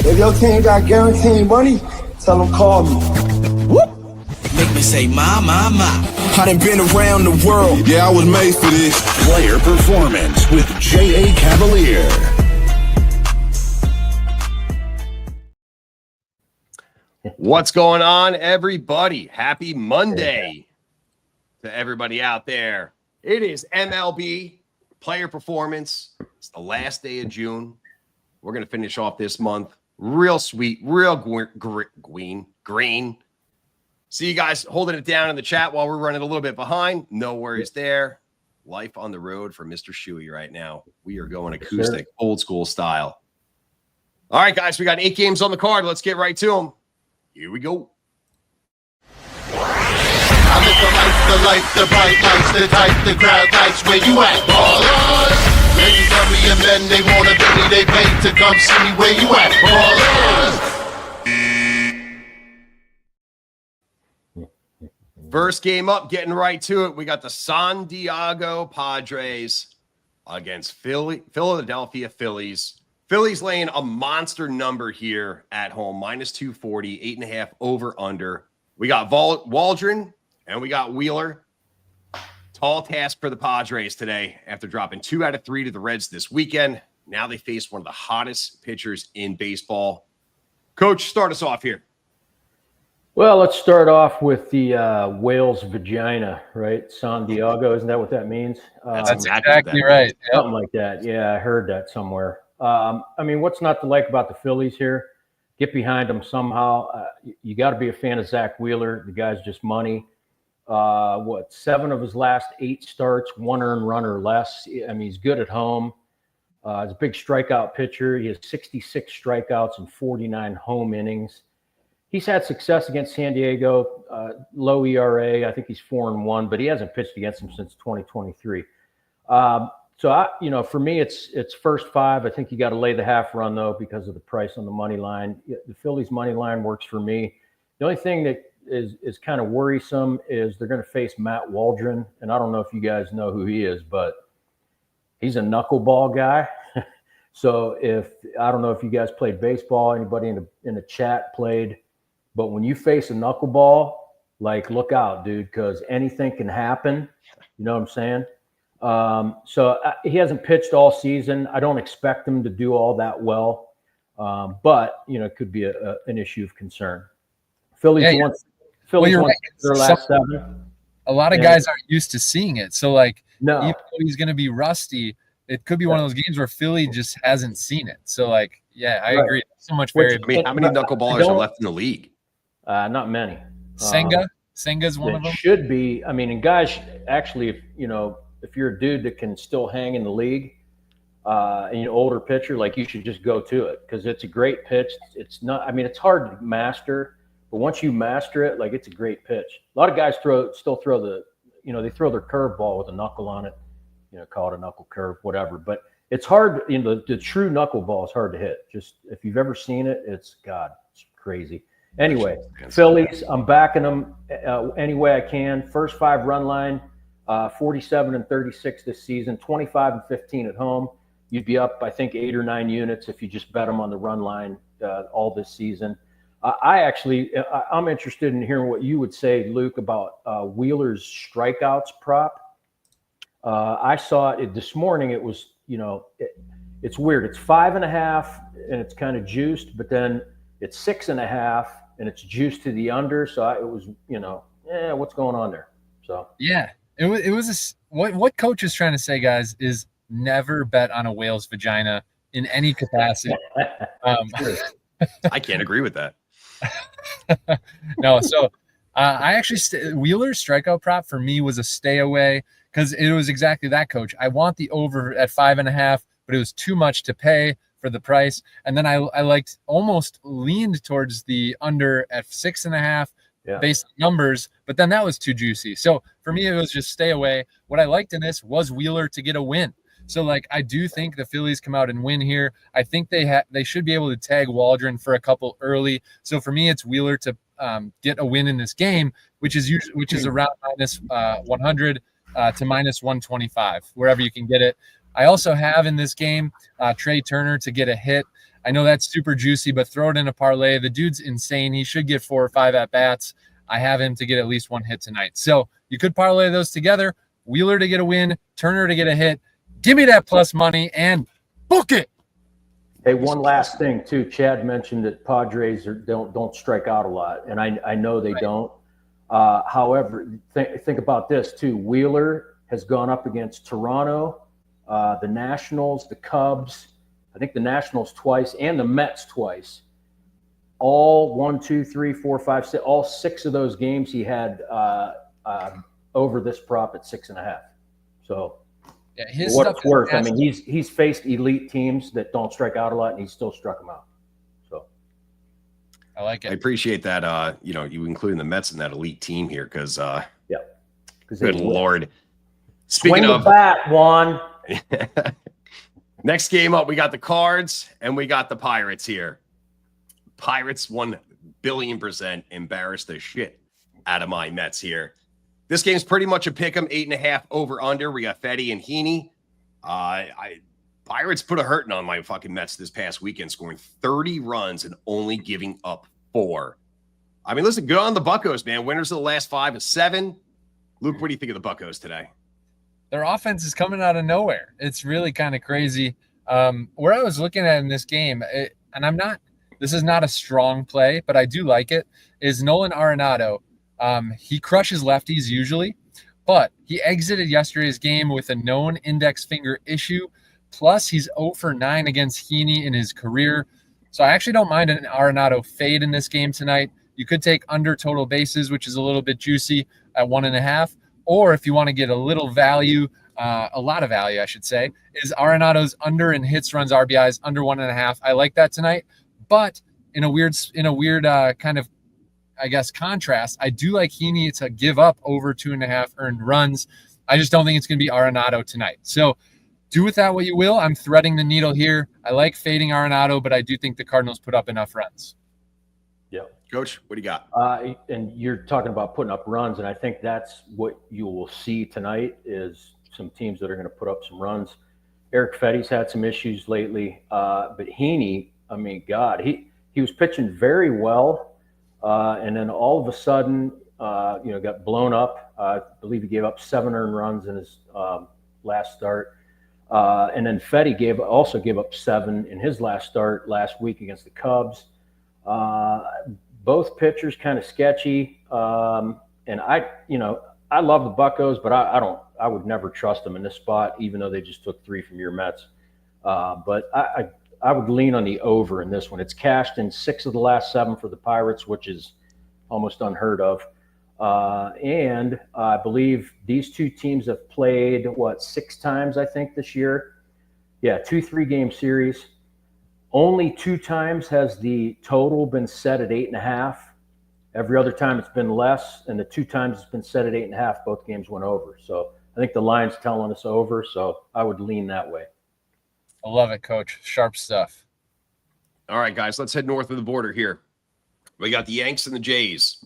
If your team got guaranteed money, tell them call me. Whoop. Make me say, my. I done been around the world. Yeah, I was made for this. Player Performance with J.A. Cavalier. What's going on, everybody? Happy Monday to everybody out there. It is MLB Player Performance. It's the last day of June. We're going to finish off this month real sweet, real green. See you guys holding it down in the chat while we're running a little bit behind. No worries there. Life on the road for Mr. Shuey right now. We are going acoustic, old school style. All right, guys, we got 8 games on the card. Let's get right to them. Here we go. I live the bright lights, the type, the crowd likes. Where you at, ballers? Ladies love me and men, they wanna be me, they pay to come see me. Where you at, ballers? First game up, getting right to it. We got the San Diego Padres against Philadelphia Phillies. Phillies laying a monster number here at home, minus 240, 8.5 over under. We got Waldron and we got Wheeler. Tall task for the Padres today after dropping 2 out of 3 to the Reds this weekend. Now they face one of the hottest pitchers in baseball. Coach, start us off here. Well, let's start off with the whale's vagina, right? San Diego, isn't that what that means? That's exactly right. Something like that. Yeah, I heard that somewhere. I mean, what's not to like about the Phillies here? Get behind them somehow. You got to be a fan of Zach Wheeler. The guy's just money. 7 of his last 8 starts, 1 earned run or less. I mean, he's good at home. He's a big strikeout pitcher. He has 66 strikeouts and 49 home innings. He's had success against San Diego, low ERA. I think he's 4-1, but he hasn't pitched against them since 2023. So for me, it's first 5. I think you got to lay the half run though because of the price on the money line. The Phillies money line works for me. The only thing that is kind of worrisome is they're going to face Matt Waldron, and I don't know if you guys know who he is, but he's a knuckleball guy. So I don't know if you guys played baseball, anybody in the chat played. But when you face a knuckleball, like, look out, dude, because anything can happen. You know what I'm saying? He hasn't pitched all season. I don't expect him to do all that well. But, it could be an issue of concern. Phillies won their last 7. A lot of guys aren't used to seeing it. So, even though he's going to be rusty, it could be one of those games where Philly just hasn't seen it. So, I agree. So much variability. How many knuckleballers are left in the league? Not many. Senga's one of them. Should be. I mean, and guys, actually, if you're a dude that can still hang in the league, and you're an older pitcher, you should just go to it because it's a great pitch. It's not. I mean, it's hard to master, but once you master it, it's a great pitch. A lot of guys still throw they throw their curveball with a knuckle on it. Call it a knuckle curve, whatever. But it's hard. The true knuckleball is hard to hit. Just if you've ever seen it, it's crazy. Anyway, Phillies, I'm backing them any way I can. First 5 run line, 47-36 this season, 25-15 at home. You'd be up, I think, 8 or 9 units if you just bet them on the run line all this season. I'm interested in hearing what you would say, Luke, about Wheeler's strikeouts prop. I saw it this morning. It was, it's weird. It's 5.5 and it's kind of juiced, but then it's 6.5 and it's juiced to the under. So it was, what's going on there? So yeah, it was what coach is trying to say, guys, is never bet on a whale's vagina in any capacity. I can't agree with that. No, so I actually Wheeler's strikeout prop for me was a stay away because it was exactly that, coach. I want the over at 5.5, but it was too much to pay for the price. And then I almost leaned towards the under at 6.5 based on numbers, but then that was too juicy. So for me, it was just stay away. What I liked in this was Wheeler to get a win. So I do think the Phillies come out and win here. I think they should be able to tag Waldron for a couple early. So for me, it's Wheeler to get a win in this game, which is around minus 100 to minus 125, wherever you can get it. I also have in this game Trey Turner to get a hit. I know that's super juicy, but throw it in a parlay. The dude's insane. He should get 4 or 5 at-bats. I have him to get at least 1 hit tonight. So you could parlay those together. Wheeler to get a win, Turner to get a hit. Give me that plus money and book it. Hey, one last thing too. Chad mentioned that Padres don't strike out a lot, and I know they don't. However, think about this too. Wheeler has gone up against Toronto, the Nationals, the Cubs. I think the Nationals twice and the Mets twice. All 1, 2, 3, 4, 5, 6. All 6 of those games he had over this prop at 6.5. So. Yeah, his what stuff it's worth. I massive. mean, he's faced elite teams that don't strike out a lot, and he still struck them out. So I like I it. appreciate that. You including the Mets in that elite team here, because good they Lord. Speaking swing of the bat, Juan. next game up, we got the Cards and we got the Pirates here. Pirates 1,000,000,000% embarrassed the shit out of my Mets here. This game's pretty much a pick 'em, 8.5 over under. We got Fetty and Heaney. Pirates put a hurting on my fucking Mets this past weekend, scoring 30 runs and only giving up 4. I mean, listen, good on the Buccos, man. Winners of the last 5 of 7. Luke, what do you think of the Buccos today? Their offense is coming out of nowhere. It's really kind of crazy. Where I was looking at in this game, this is not a strong play, but I do like it, is Nolan Arenado. He crushes lefties usually, but he exited yesterday's game with a known index finger issue. Plus, he's 0 for 9 against Heaney in his career. So I actually don't mind an Arenado fade in this game tonight. You could take under total bases, which is a little bit juicy at 1.5. Or if you want to get a little value, a lot of value, I should say, is Arenado's under in hits, runs, RBIs under 1.5. I like that tonight. But in a weird kind of, I guess, contrast, I do like Heaney to give up over 2.5 earned runs. I just don't think it's going to be Arenado tonight. So do with that what you will. I'm threading the needle here. I like fading Arenado, but I do think the Cardinals put up enough runs. Yeah. Coach, what do you got? And you're talking about putting up runs, and I think that's what you will see tonight is some teams that are going to put up some runs. Eric Fetty's had some issues lately, but Heaney, I mean, God, he was pitching very well. And then all of a sudden, got blown up. I believe he gave up 7 earned runs in his last start. And then Fetty also gave up 7 in his last start last week against the Cubs. Both pitchers kind of sketchy. And I love the Buccos, but I would never trust them in this spot, even though they just took 3 from your Mets. But I would lean on the over in this one. It's cashed in 6 of the last 7 for the Pirates, which is almost unheard of. And I believe these two teams have played, 6 times, I think, this year. Yeah, 2 3-game series. Only 2 times has the total been set at 8.5. Every other time it's been less, and the 2 times it's been set at 8.5, both games went over. So I think the line's telling us over, so I would lean that way. I love it, Coach. Sharp stuff. All right, guys, let's head north of the border here. We got the Yanks and the Jays.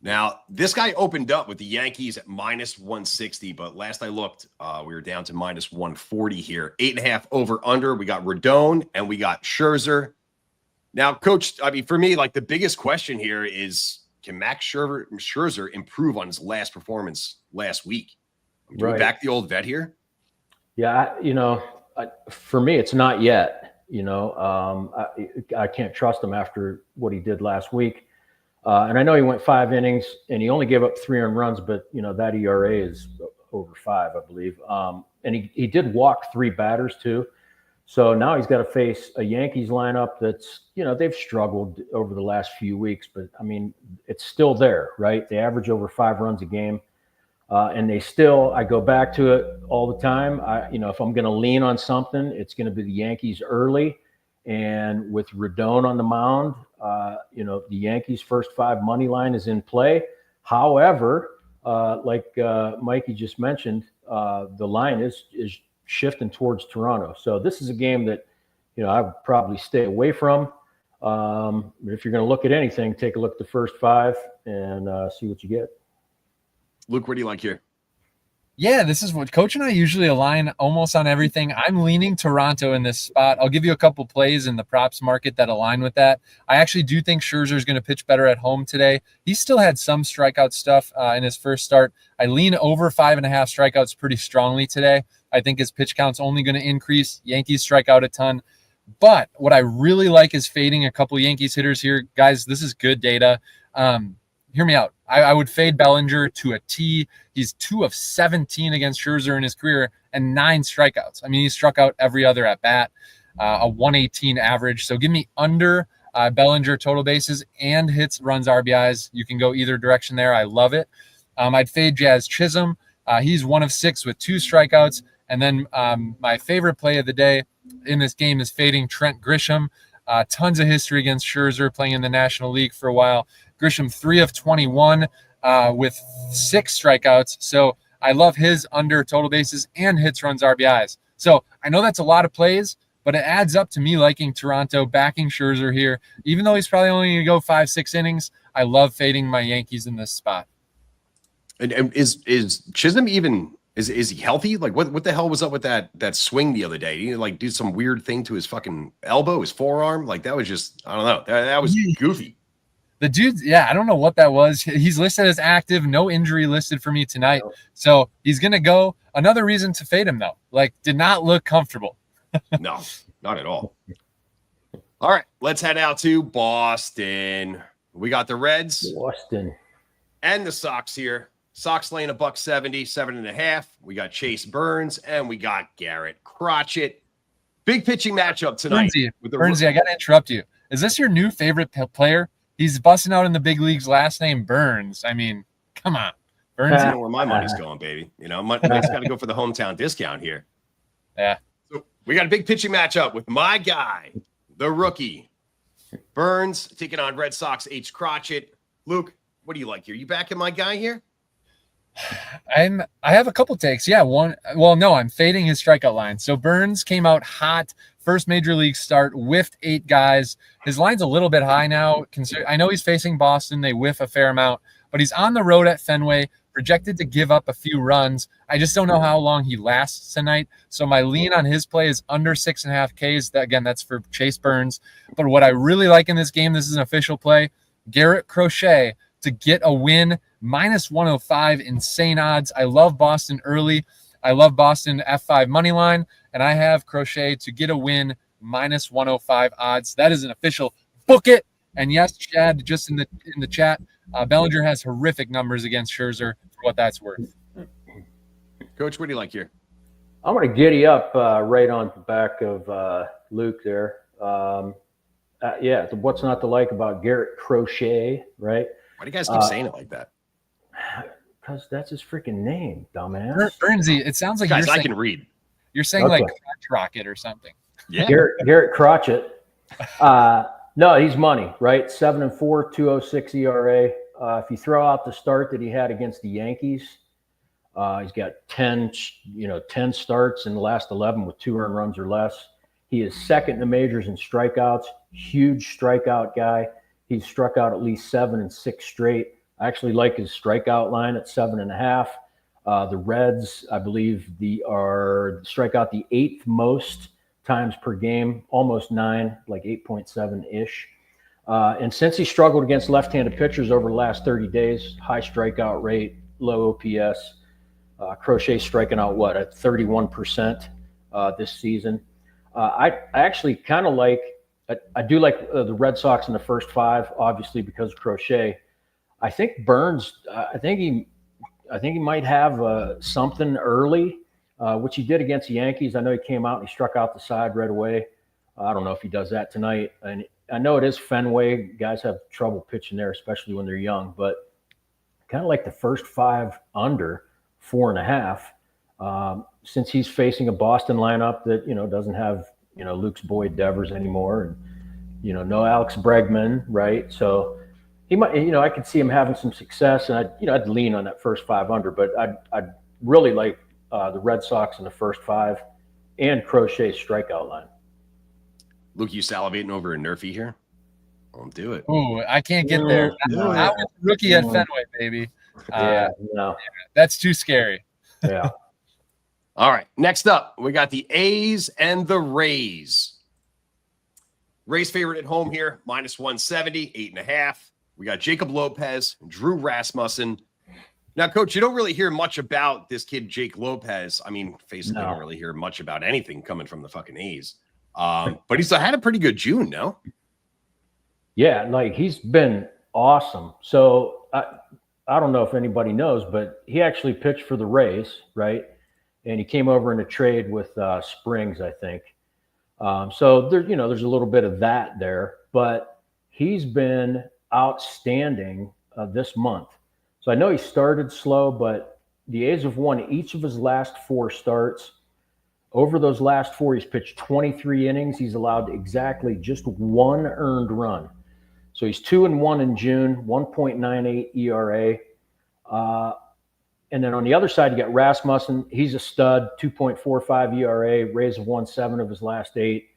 Now, this guy opened up with the Yankees at -160, but last I looked, we were down to -140 here. 8.5 over under. We got Rodon and we got Scherzer. Now, Coach, I mean, for me, like the biggest question here is, can Max Scherzer improve on his last performance last week? Do we back the old vet here? Yeah, for me, it's not yet. I can't trust him after what he did last week. And I know he went 5 innings and he only gave up 3 earned runs, but that ERA is over 5, I believe. And he did walk 3 batters too. So now he's got to face a Yankees lineup that's, they've struggled over the last few weeks, but I mean, it's still there, right? They average over 5 runs a game. And I go back to it all the time. If I'm going to lean on something, it's going to be the Yankees early. And with Rodon on the mound, the Yankees' first 5 money line is in play. However, like Mikey just mentioned, the line is shifting towards Toronto. So this is a game that, I would probably stay away from. But if you're going to look at anything, take a look at the first 5 and see what you get. Luke, what do you like here? Yeah, this is what Coach and I usually align almost on everything. I'm leaning Toronto in this spot. I'll give you a couple plays in the props market that align with that. I actually do think Scherzer is going to pitch better at home today. He still had some strikeout stuff in his first start. I lean over 5.5 strikeouts pretty strongly today. I think his pitch count's only going to increase. Yankees strike out a ton. But what I really like is fading a couple Yankees hitters here. Guys, this is good data. Hear me out. I would fade Bellinger to a T. He's 2 of 17 against Scherzer in his career and 9 strikeouts. I mean, he struck out every other at bat, a 118 average. So give me under Bellinger total bases and hits, runs, RBIs. You can go either direction there. I love it. I'd fade Jazz Chisholm. He's 1 of 6 with 2 strikeouts. And then my favorite play of the day in this game is fading Trent Grisham. Tons of history against Scherzer, playing in the National League for a while. Grisham 3 of 21 with 6 strikeouts. So I love his under total bases and hits, runs, RBIs. So I know that's a lot of plays, but it adds up to me liking Toronto, backing Scherzer here. Even though he's probably only going to go 5-6 innings, I love fading my Yankees in this spot. And is Chisholm even is he healthy? Like what the hell was up with that swing the other day? He like do some weird thing to his fucking elbow, his forearm. Like that was just, I don't know. That was goofy. The dude, yeah, I don't know what that was. He's listed as active, no injury listed for me tonight. So he's going to go. Another reason to fade him, though. Like, did not look comfortable. No, not at all. All right, let's head out to Boston. We got the Reds. Boston. And the Sox here. Sox laying $170, 7.5. We got Chase Burns, and we got Garrett Crotchet. Big pitching matchup tonight. Burnsy, I got to interrupt you. Is this your new favorite player? He's busting out in the big leagues. Last name Burns. I mean, come on, Burns. You know where my money's going, baby. You know, money's got to go for the hometown discount here. Yeah. So we got a big pitching matchup with my guy, the rookie, Burns, taking on Red Sox H. Crotchet. Luke, what do you like here? You backing my guy here? I have a couple takes. Yeah, I'm fading his strikeout line. So Burns came out hot. First major league start, whiffed 8 guys. His line's a little bit high now. I know he's facing Boston. They whiff a fair amount, but he's on the road at Fenway, projected to give up a few runs. I just don't know how long he lasts tonight. So my lean on his play is under 6.5 Ks. Again, that's for Chase Burns. But what I really like in this game, this is an official play, Garrett Crochet to get a win, -105, insane odds. I love Boston early. I love Boston F5 money line, and I have Crochet to get a win, -105 odds. That is an official book it. And yes, Chad, just in the chat, Bellinger has horrific numbers against Scherzer for what that's worth. Coach, what do you like here? I'm going to giddy up right on the back of Luke there. Yeah, what's not to like about Garrett Crochet, right? Why do you guys keep saying it like that? Because that's his freaking name, dumbass. Burnsy, it sounds like guys, I can read. You're saying like Crotch Rocket or something. Yeah. Garrett Crotchet. No, he's money, right? 7-4, 2.06 ERA. If you throw out the start that he had against the Yankees, he's got 10 starts in the last 11 with 2 earned runs or less. He is second in the majors in strikeouts. Huge strikeout guy. He's struck out at least 7 in 6 straight. I actually like his strikeout line at 7.5. The Reds, I believe, strike out the 8th most times per game, almost 9, like 8.7-ish. And since he struggled against left-handed pitchers over the last 30 days, high strikeout rate, low OPS, Crochet striking out, at 31% this season. I actually kind of like, I do like the Red Sox in the first 5, obviously because of Crochet. I think Burns, I think he might have something early, which he did against the Yankees. I know he came out and he struck out the side right away. I don't know if he does that tonight. And I know it is Fenway. Guys have trouble pitching there, especially when they're young. But kind of like the first 5 under 4.5, since he's facing a Boston lineup that doesn't have Luke's boy Devers anymore, and no Alex Bregman, right? So he might, I could see him having some success, and I'd lean on that first 5 under, but I'd really like the Red Sox in the first 5 and Crochet's strikeout line. Luke, you salivating over a Nerfy here? Won't do it. Oh, I can't get there. Not with rookie at Fenway, baby. Yeah, no, that's too scary. Yeah. All right. Next up, we got the A's and the Rays. Rays favorite at home here, -170, 8.5. We got Jacob Lopez, Drew Rasmussen. Now, Coach, you don't really hear much about this kid, Jake Lopez. I mean, basically, don't really hear much about anything coming from the fucking A's. But he's had a pretty good June, no? Yeah, like he's been awesome. So I don't know if anybody knows, but he actually pitched for the Rays, right? And he came over in a trade with Springs, I think. So there's a little bit of that there, but he's been outstanding this month. So I know he started slow, but the A's have won each of his last 4 starts. Over those last 4, he's pitched 23 innings. He's allowed exactly just 1 earned run. So he's 2-1 in June, 1.98 ERA. And then on the other side, you got Rasmussen. He's a stud, 2.45 ERA. Rays have won 7 of his last 8.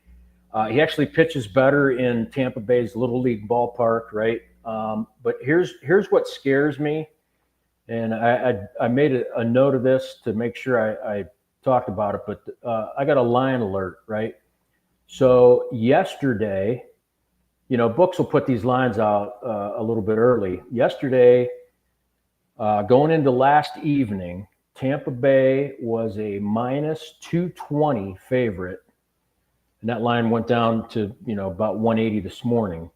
He actually pitches better in Tampa Bay's Little League ballpark, right? But here's what scares me, and I made a note of this to make sure I talked about it. But I got a line alert, right? So yesterday, books will put these lines out a little bit early. Yesterday, going into last evening, Tampa Bay was a -220 favorite. And that line went down to, about 180 this morning.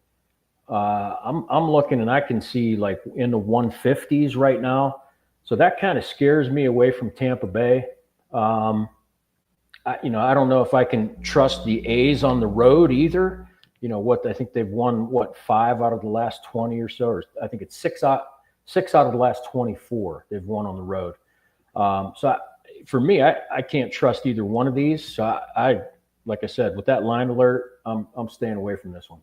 I'm looking and I can see like in the 150s right now. So that kind of scares me away from Tampa Bay. I don't know if I can trust the A's on the road either. I think they've won 5 out of the last 20 or so, or I think it's 6 out of the last 24 they've won on the road. For me, I can't trust either one of these. So I like I said, with that line alert, I'm staying away from this one.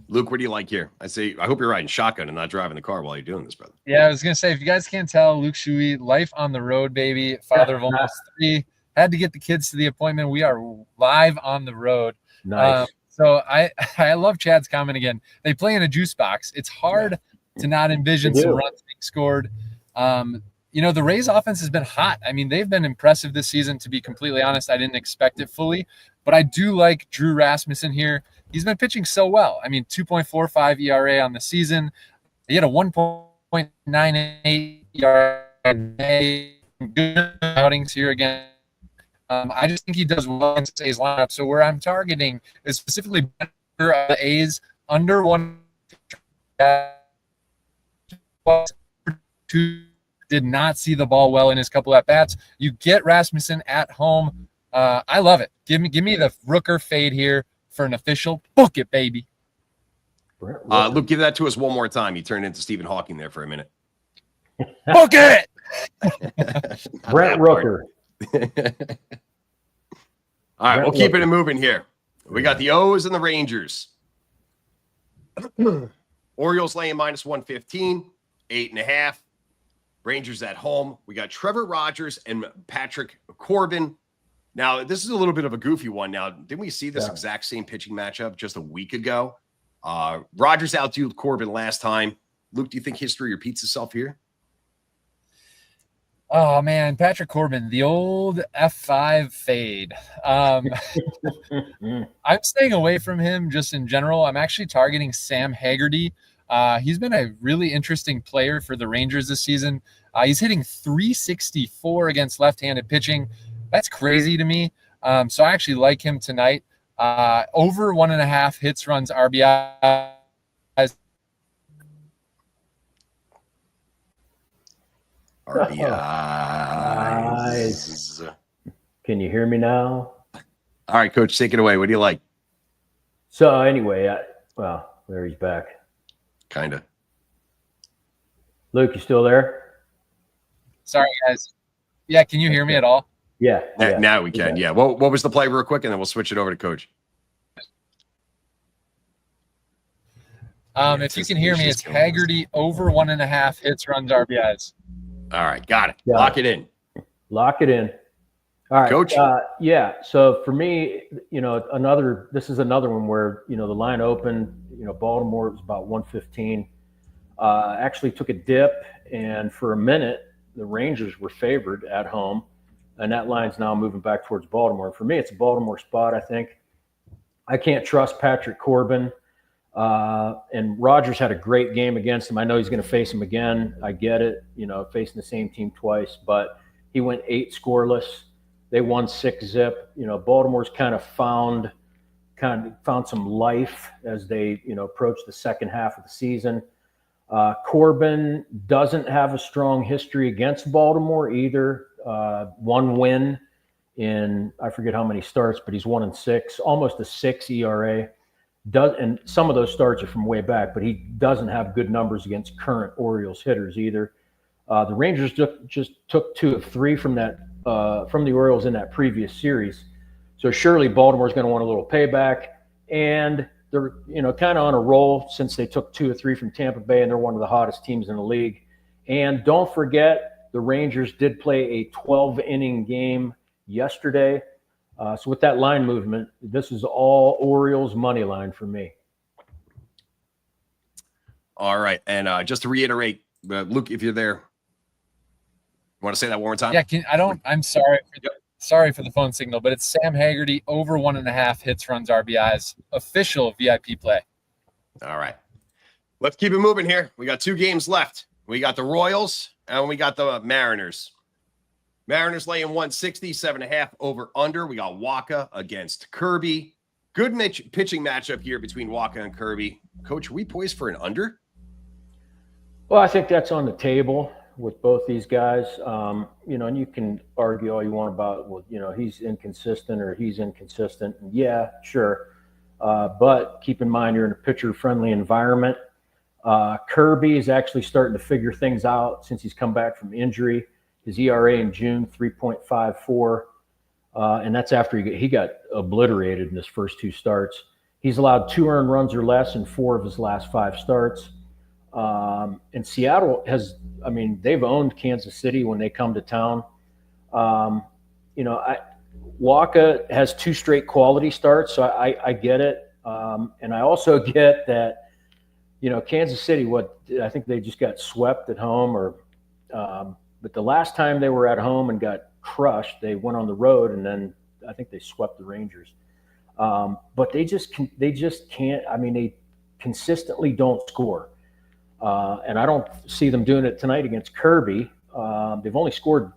Luke, what do you like here? I hope you're riding shotgun and not driving the car while you're doing this, brother. Yeah, I was going to say, if you guys can't tell, Luke Shuey, life on the road, baby, father of almost 3, had to get the kids to the appointment. We are live on the road. Nice. So I love Chad's comment again. They play in a juice box. It's hard to not envision some runs being scored. The Rays offense has been hot. I mean, they've been impressive this season, to be completely honest. I didn't expect it fully, but I do like Drew Rasmussen here. He's been pitching so well. I mean, 2.45 ERA on the season. He had a 1.98 ERA. Good outings here again. I just think he does well in today's lineup. So where I'm targeting is specifically better A's under 1. Did not see the ball well in his couple at bats. You get Rasmussen at home. I love it. Give me the Rooker fade here for an official. Book it, baby. Luke, give that to us one more time. You turned into Stephen Hawking there for a minute. Book it. Brent Rooker. All right, we'll keep it moving here. We got the O's and the Rangers. Orioles laying -115, 8.5. Rangers at home. We got Trevor Rogers and Patrick Corbin. Now, this is a little bit of a goofy one. Now, didn't we see this exact same pitching matchup just a week ago? Rogers outdueled Corbin last time. Luke, do you think history repeats itself here? Oh, man, Patrick Corbin, the old F5 fade. I'm staying away from him just in general. I'm actually targeting Sam Haggerty. He's been a really interesting player for the Rangers this season. He's hitting .364 against left-handed pitching. That's crazy to me. So I actually like him tonight. Over 1.5 hits, runs, RBIs. Nice. Can you hear me now? All right, Coach, take it away. What do you like? So anyway, there he's back. Kind of. Luke, you still there? Sorry, guys. Yeah, can you hear me at all? Yeah. Now we can. Yeah. What was the play real quick, and then we'll switch it over to Coach. If you can hear me, it's Haggerty over 1.5 hits, runs, RBIs. All right, got it. Lock it in. Lock it in. All right, Coach. So for me, this is another one where the line opened. Baltimore was about 115. Actually took a dip, and for a minute the Rangers were favored at home, and that line's now moving back towards Baltimore. For me, it's a Baltimore spot, I think. I can't trust Patrick Corbin. And Rogers had a great game against him. I know he's going to face him again. I get it, facing the same team twice, but he went 8 scoreless. They won 6-zip. Baltimore's kind of found some life as they, approach the second half of the season. Corbin doesn't have a strong history against Baltimore either. 1 win in, I forget how many starts, but he's 1-6, almost a 6 ERA. And some of those starts are from way back, but he doesn't have good numbers against current Orioles hitters either. The Rangers just took 2 of 3 from the Orioles in that previous series. So surely Baltimore's going to want a little payback, and they're kind of on a roll since they took 2 of 3 from Tampa Bay, and they're one of the hottest teams in the league. And don't forget, the Rangers did play a 12-inning game yesterday. So with that line movement, this is all Orioles money line for me. All right. And just to reiterate, Luke, if you're there, you want to say that one more time? Yeah, I'm sorry. Sorry for the phone signal, but it's Sam Haggerty over 1.5 hits, runs, RBIs, official VIP play. All right. Let's keep it moving here. We got 2 games left. We got the Royals and we got the Mariners. Mariners laying 160, 7.5 over under. We got Waka against Kirby. Good pitching matchup here between Waka and Kirby. Coach, are we poised for an under? Well, I think that's on the table with both these guys. And you can argue all you want about, he's inconsistent or he's inconsistent. And yeah, sure. But keep in mind, you're in a pitcher-friendly environment. Kirby is actually starting to figure things out since he's come back from injury. His ERA in June, 3.54. And that's after he got obliterated in his first 2 starts. He's allowed 2 earned runs or less in 4 of his last 5 starts. And Seattle they've owned Kansas City when they come to town. Waka has 2 straight quality starts, so I get it. And I also get that, Kansas City, I think they just got swept at home but the last time they were at home and got crushed, they went on the road, and then I think they swept the Rangers. But they just can't. They consistently don't score. And I don't see them doing it tonight against Kirby. They've only scored,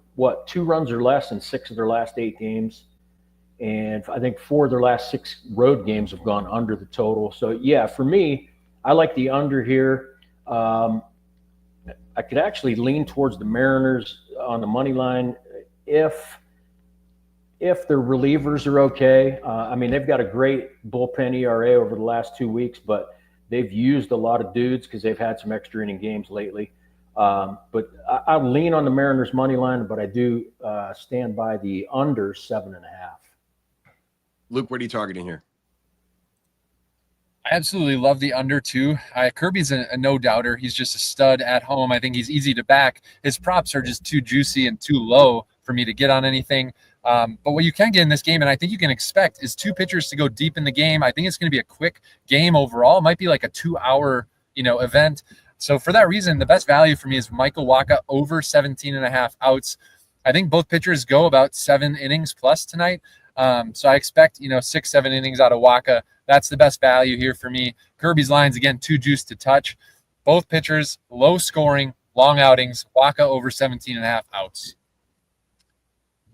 2 runs or less in 6 of their last 8 games. And I think 4 of their last 6 road games have gone under the total. So, yeah, for me, I like the under here. I could actually lean towards the Mariners on the money line if their relievers are okay. They've got a great bullpen ERA over the last 2 weeks, but they've used a lot of dudes because they've had some extra inning games lately. But I'll lean on the Mariners money line, but I do stand by the under 7.5. Luke, what are you targeting here? I absolutely love the under too. Kirby's a no-doubter. He's just a stud at home. I think he's easy to back. His props are just too juicy and too low for me to get on anything. But what you can get in this game, and I think you can expect, is 2 pitchers to go deep in the game. I think it's going to be a quick game overall. It might be like a 2-hour, event. So for that reason, the best value for me is Michael Waka over 17.5 outs. I think both pitchers go about 7 innings plus tonight. So I expect, 6-7 innings out of Waka. That's the best value here for me. Kirby's line's, again, too juiced to touch. Both pitchers, low scoring, long outings. Waka over 17.5 outs.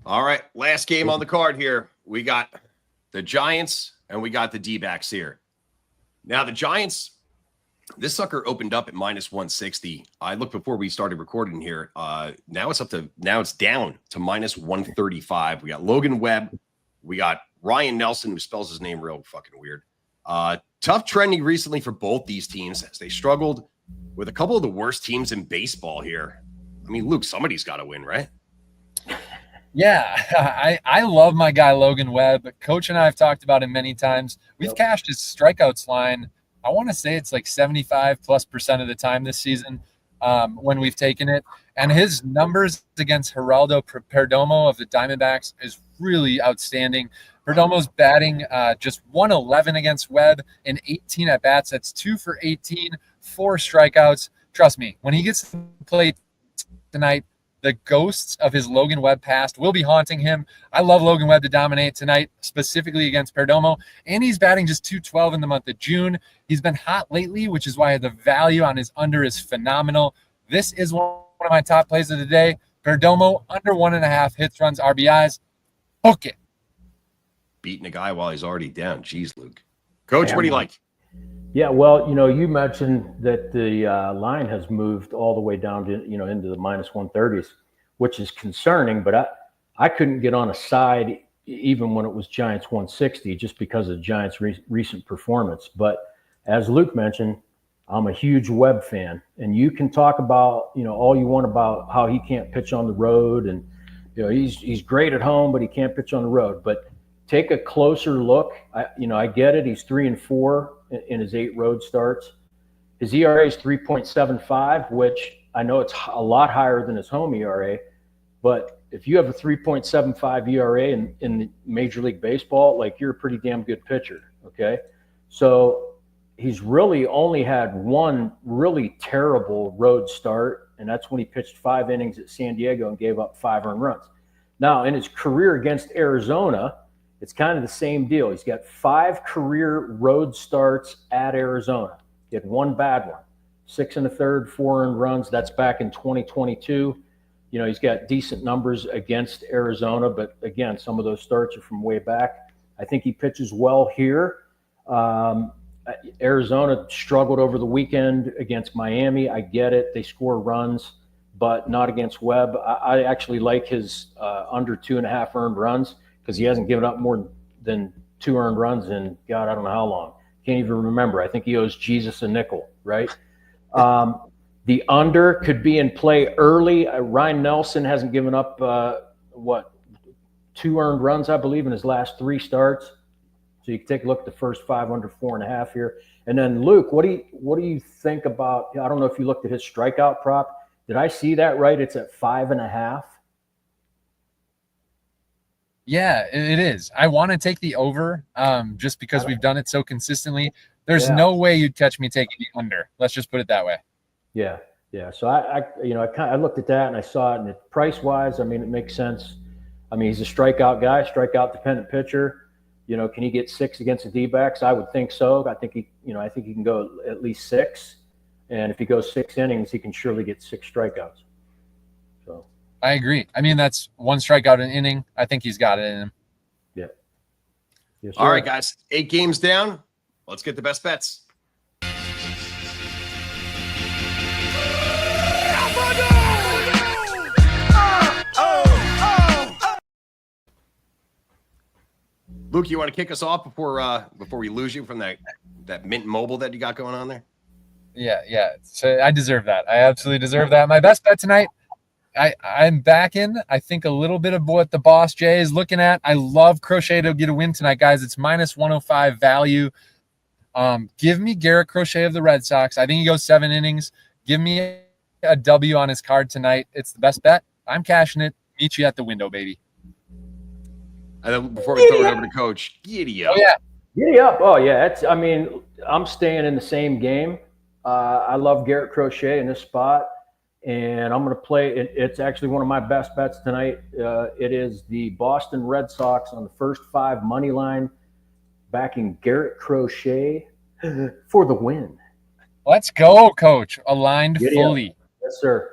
All right, last game on the card here. We got the Giants and we got the D-backs here. Now, the Giants, this sucker opened up at minus 160. I looked before we started recording here. Now it's down to minus 135. We got Logan Webb. We got Ryan Nelson, who spells his name real fucking weird. Tough trending recently for both these teams as they struggled with a couple of the worst teams in baseball here. I mean, Luke, somebody's got to win, right? Yeah, I love my guy Logan Webb. Coach and I have talked about him many times. We've cashed his strikeouts line. I want to say it's like 75+% of the time this season when we've taken it. And his numbers against Geraldo Perdomo of the Diamondbacks is really outstanding. Perdomo's batting just 111 against Webb in 18 at-bats. That's 2 for 18, 4 strikeouts. Trust me, when he gets to play tonight, The ghosts of his Logan Webb past will be haunting him. I love Logan Webb to dominate tonight, specifically against Perdomo, and he's batting just .212 in the month of June. He's been hot lately, which is why the value on his under is phenomenal. This is one of my top plays of the day. Perdomo under 1.5 hits, runs, RBIs. Book it. Beating a guy while he's already down. Jeez, Luke. Coach, what do you like? Yeah, well, you mentioned that the line has moved all the way down to, into the -130s, which is concerning, but I couldn't get on a side even when it was Giants 160 just because of Giants' recent performance. But as Luke mentioned, I'm a huge Webb fan, and you can talk about, all you want about how he can't pitch on the road, and, he's great at home, but he can't pitch on the road. But take a closer look. I get it. He's 3-4 in his 8 road starts. His ERA is 3.75, which I know it's a lot higher than his home ERA. But if you have a 3.75 ERA in Major League Baseball, like, you're a pretty damn good pitcher. Okay. So he's really only had one really terrible road start, and that's when he pitched 5 innings at San Diego and gave up 5 earned runs. Now, in his career against Arizona, it's kind of the same deal. He's got 5 career road starts at Arizona. He had 1 bad one, 6 1/3, 4 earned runs. That's back in 2022. He's got decent numbers against Arizona, but again, some of those starts are from way back. I think he pitches well here. Arizona struggled over the weekend against Miami. I get it. They score runs, but not against Webb. I actually like his under 2.5 earned runs, because he hasn't given up more than 2 earned runs in, God, I don't know how long. Can't even remember. I think he owes Jesus a nickel, right? The under could be in play early. Ryan Nelson hasn't given up, 2 earned runs, I believe, in his last 3 starts. So you can take a look at the first 5 under 4.5 here. And then, Luke, what do you think about, I don't know if you looked at his strikeout prop. Did I see that right? It's at 5.5. Yeah, it is. I want to take the over just because we've done it so consistently. There's no way you'd catch me taking the under. Let's just put it that way. Yeah. So I looked at that and I saw it, and price-wise, it makes sense. He's a strikeout guy, strikeout-dependent pitcher. Can he get 6 against the D-backs? I would think so. I think he can go at least 6. And if he goes 6 innings, he can surely get 6 strikeouts. So I agree. That's 1 strikeout an inning. I think he's got it in him. Yeah. Yes, all right, guys. 8 games down. Let's get the best bets. Luke, you want to kick us off before we lose you from that Mint Mobile that you got going on there? Yeah. So I deserve that. I absolutely deserve that. My best bet tonight, I'm backing, I think, a little bit of what the boss Jay is looking at. I love Crochet to get a win tonight, guys. It's -105 value. Give me Garrett Crochet of the Red Sox. I think he goes 7 innings. Give me a W on his card tonight. It's the best bet. I'm cashing it. Meet you at the window, baby. And then before we throw it over to Coach, giddy up. Oh, yeah. Giddy up. Oh, yeah. I'm staying in the same game. I love Garrett Crochet in this spot, and I'm going to play. It's actually one of my best bets tonight. It is the Boston Red Sox on the first 5 money line, backing Garrett Crochet for the win. Let's go, Coach. Aligned Giddy fully. Up. Yes, sir.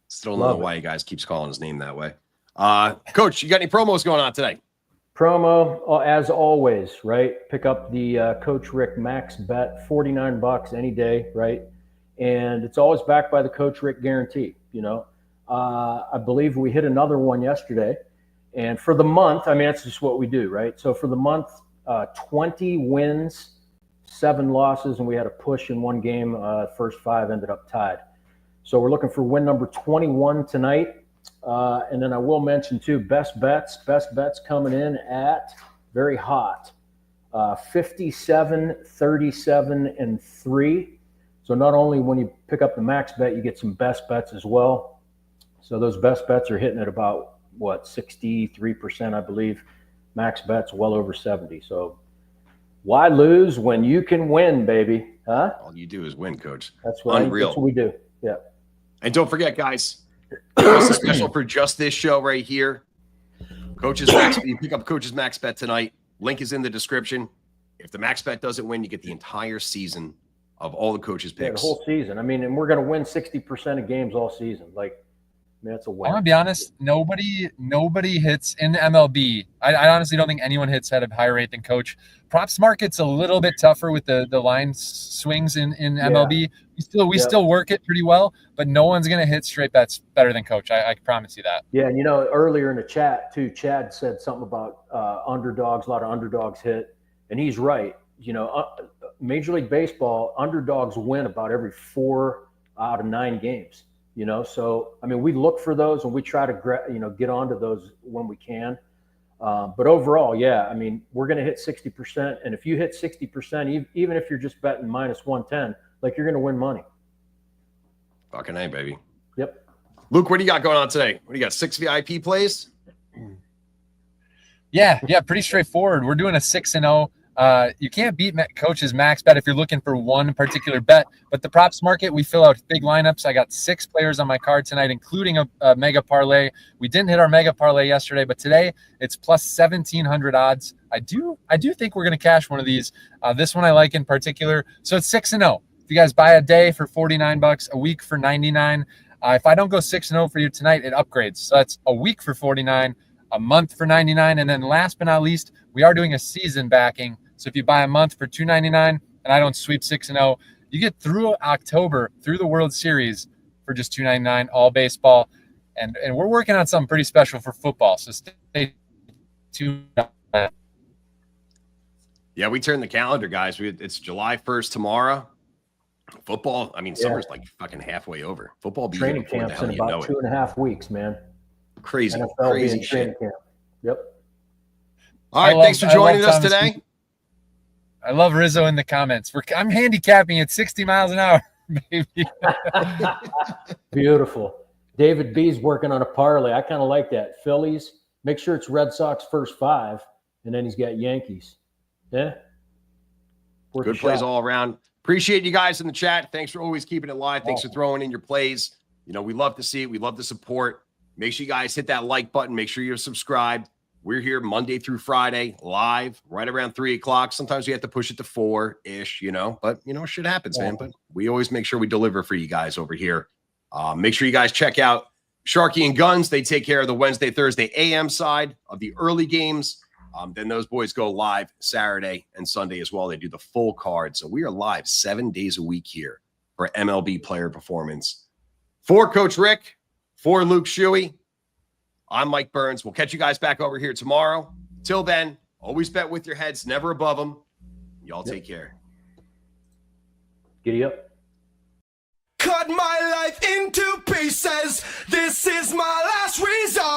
Still don't know why you guys keeps calling his name that way. Coach, you got any promos going on today? Promo, as always, right? Pick up the Coach Rick Max bet, $49 any day, right? And it's always backed by the Coach Rick guarantee. I believe we hit another one yesterday, and for the month, that's just what we do, right? So for the month, 20 wins, 7 losses, and we had a push in 1 game. First 5 ended up tied. So we're looking for win number 21 tonight. And then I will mention too, best bets coming in at very hot, 57, 37, and 3. So not only when you pick up the max bet, you get some best bets as well. So those best bets are hitting at about 63%, I believe. Max bets well over 70. So why lose when you can win, baby? Huh? All you do is win, Coach. That's what Unreal. That's what we do. Yeah. And don't forget, guys, Also special for just this show right here. Coach's Max, you pick up Coach's Max Bet tonight. Link is in the description. If the Max Bet doesn't win, you get the entire season of all the coaches' picks. Yeah, the whole season. I mean, and we're going to win 60% of games all season. Like, I mean, that's a win. I'm gonna be honest. Nobody hits in the MLB. I honestly don't think anyone hits at a higher rate than Coach. Props market's a little bit tougher with the line swings in MLB. We still work it pretty well, but no one's gonna hit straight bets better than Coach. I can promise you that. Yeah, and you know, earlier in the chat too, Chad said something about underdogs. A lot of underdogs hit, and he's right. You know, Major League Baseball underdogs win about every 4 out of 9 games. You know, so I mean, we look for those and we try to get onto those when we can. But overall, yeah, I mean, we're going to hit 60%, and if you hit 60%, even if you're just betting minus 110, like you're going to win money. Fucking A, baby. Yep. Luke, what do you got going on today? What do you got? 6 VIP plays? Yeah, pretty straightforward. We're doing a 6-0. You can't beat Coach's Max Bet if you're looking for one particular bet, but the props market, we fill out big lineups. I got 6 players on my card tonight, including a mega parlay. We didn't hit our mega parlay yesterday, but today it's plus 1,700 odds. I do think we're going to cash one of these. This one I like in particular. So it's 6-0. If you guys buy a day for $49, a week for $99, if I don't go 6-0 for you tonight, it upgrades. So that's a week for $49, a month for $99, and then last but not least, we are doing a season backing. So if you buy a month for $299 and I don't sweep 6-0, you get through October, through the World Series for just $299, all baseball. And we're working on something pretty special for football. So stay tuned. Yeah, we turned the calendar, guys. It's July 1st tomorrow. Football, I mean, summer's like fucking halfway over. Football be training camps in about 2.5 weeks, man. Crazy, NFL crazy training shit. Camp. Yep. All right, thanks for joining us today. I love Rizzo in the comments. I'm handicapping at 60 miles an hour, baby. Beautiful. David B's working on a parlay. I kind of like that. Phillies. Make sure it's Red Sox first 5, and then he's got Yankees. Yeah. Good plays all around. Appreciate you guys in the chat. Thanks for always keeping it live. Thanks for throwing in your plays. You know, we love to see it. We love the support. Make sure you guys hit that like button. Make sure you're subscribed. We're here Monday through Friday, live, right around 3 o'clock. Sometimes we have to push it to 4-ish, but, shit happens, man. But we always make sure we deliver for you guys over here. Make sure you guys check out Sharky and Guns. They take care of the Wednesday, Thursday AM side of the early games. Then those boys go live Saturday and Sunday as well. They do the full card. So we are live 7 days a week here for MLB Player Performance. For Coach Rick, for Luke Shuey, I'm Mike Burns. We'll catch you guys back over here tomorrow. Till then, always bet with your heads, never above them. Y'all take care. Giddy up. Cut my life into pieces. This is my last resort.